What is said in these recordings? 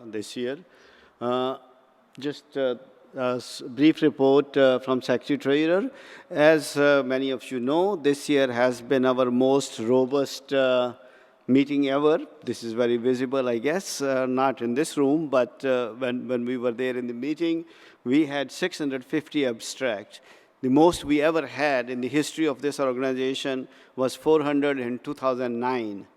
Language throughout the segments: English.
this year. Uh, just a brief report from Secretary. As many of you know, this year has been our most robust meeting ever. This is very visible, I guess, not in this room, but when we were there in the meeting, we had 650 abstracts. The most we ever had in the history of this organization was 400 in 2009.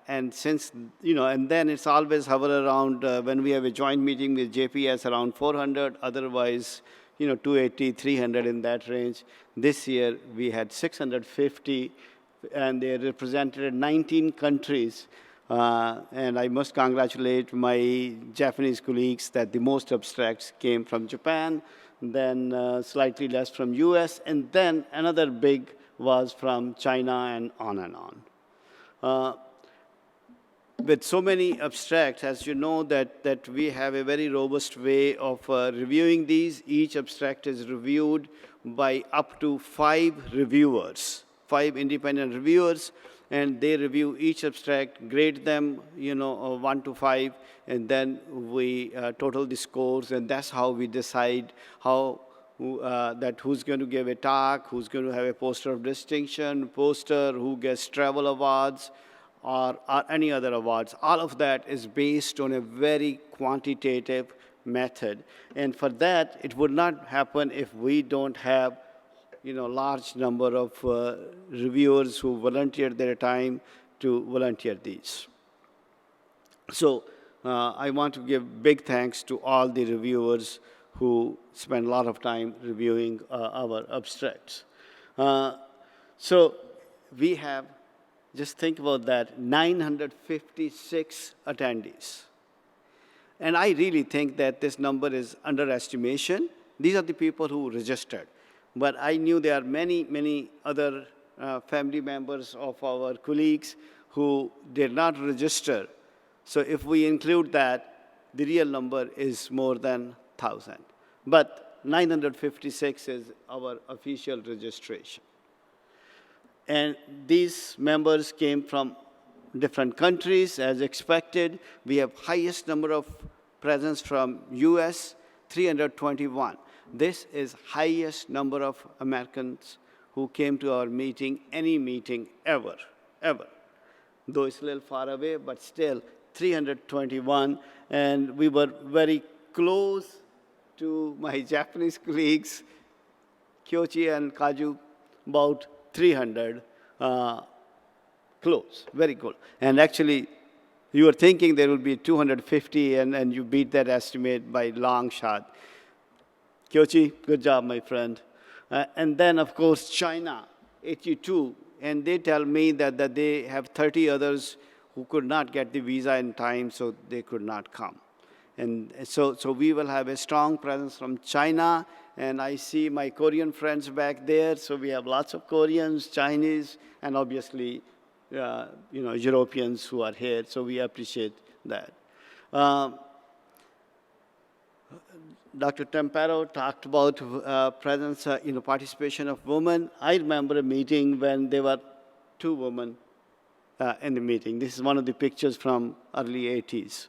And since, and then it's always hover around when we have a joint meeting with JPS around 400, otherwise, 280, 300 in that range. This year, we had 650, and they represented 19 countries. And I must congratulate my Japanese colleagues that the most abstracts came from Japan, then slightly less from US, and then another big was from China and on and on. With so many abstracts, as you know, that we have a very robust way of reviewing these. Each abstract is reviewed by up to 5 reviewers, 5 independent reviewers, and they review each abstract, grade them, 1 to 5, and then we total the scores, and that's how we decide who's going to give a talk, who's going to have a poster of distinction, who gets travel awards, or any other awards. All of that is based on a very quantitative method. And for that, it would not happen if we don't have large number of reviewers who volunteer their time to volunteer these. So I want to give big thanks to all the reviewers who spend a lot of time reviewing our abstracts. So we have, just think about that, 956 attendees. And I really think that this number is underestimation. These are the people who registered. But I knew there are many, many other family members of our colleagues who did not register. So if we include that, the real number is more than 1,000. But 956 is our official registration. And these members came from different countries, as expected. We have highest number of presence from US, 321. This is highest number of Americans who came to our meeting, any meeting ever. Though it's a little far away, but still 321. And we were very close to my Japanese colleagues, Kyochi and Kaju, about 300 close, very good. And actually, you were thinking there will be 250, and you beat that estimate by long shot. Kyochi, good job, my friend. And then, of course, China, 82. And they tell me that they have 30 others who could not get the visa in time, so they could not come. And so we will have a strong presence from China. And I see my Korean friends back there, so we have lots of Koreans, Chinese, and obviously, Europeans who are here, so we appreciate that. Dr. Tempero talked about presence, participation of women. I remember a meeting when there were 2 women in the meeting. This is one of the pictures from early 80s.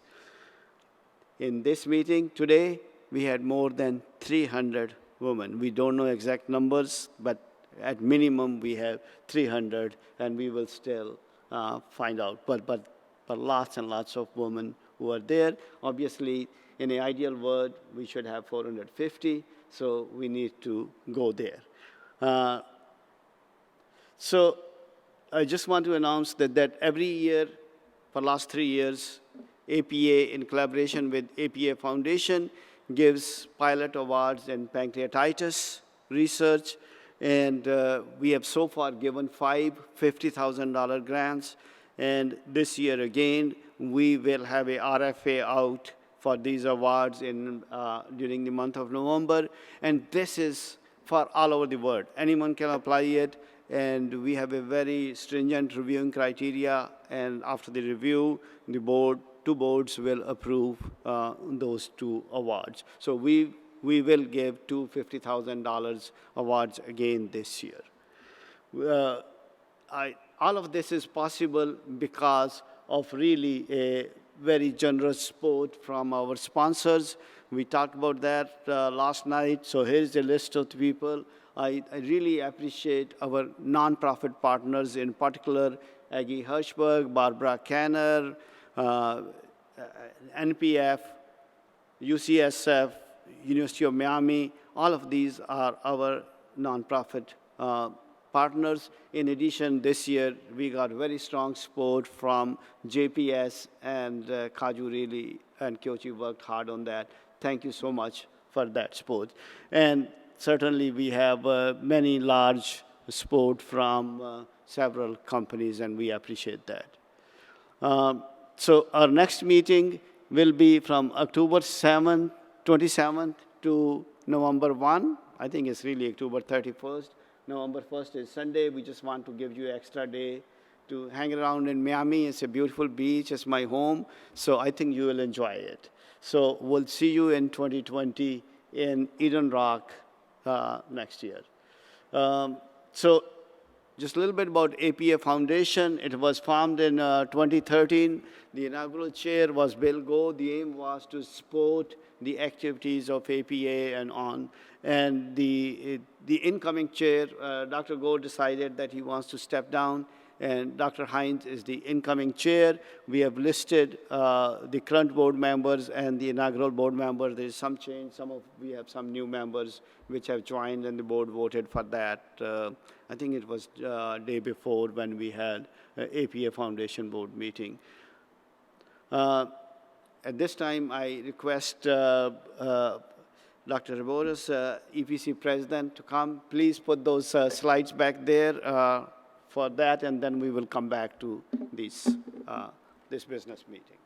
In this meeting today, we had more than 300 women. We don't know exact numbers, but at minimum we have 300, and we will still find out. But lots and lots of women who are there. Obviously, in an ideal world, we should have 450, so we need to go there. So I just want to announce that every year, for the last 3 years, APA, in collaboration with APA Foundation, gives pilot awards in pancreatitis research, and we have so far given 5 $50,000 grants, and this year again, we will have a RFA out for these awards during the month of November, and this is for all over the world. Anyone can apply it, and we have a very stringent reviewing criteria, and after the review, the two boards will approve those 2 awards. So we will give 2 $50,000 awards again this year. All of this is possible because of really a very generous support from our sponsors. We talked about that last night, so here's a list of the people. I really appreciate our nonprofit partners, in particular, Aggie Hirschberg, Barbara Canner, NPF, UCSF, University of Miami. All of these are our nonprofit partners. In addition, this year, we got very strong support from JPS, and Kaju really and Kyochi worked hard on that. Thank you so much for that support. And certainly, we have many large support from several companies, and we appreciate that. So our next meeting will be from October 27th to November 1. I think it's really October 31st. November 1st is Sunday. We just want to give you an extra day to hang around in Miami. It's a beautiful beach. It's my home. So I think you will enjoy it. So we'll see you in 2020 in Eden Rock next year. So just a little bit about APA Foundation. It was formed in 2013. The inaugural chair was Bill Go. The aim was to support the activities of APA and on. And the incoming chair, Dr. Go, decided that he wants to step down, and Dr. Hines is the incoming chair. We have listed the current board members and the inaugural board member. There is some change. We have some new members which have joined, and the board voted for that. I think it was day before when we had APA Foundation board meeting. At this time, I request Dr. Reboris, EPC president, to come. Please put those slides back there for that, and then we will come back to this business meeting.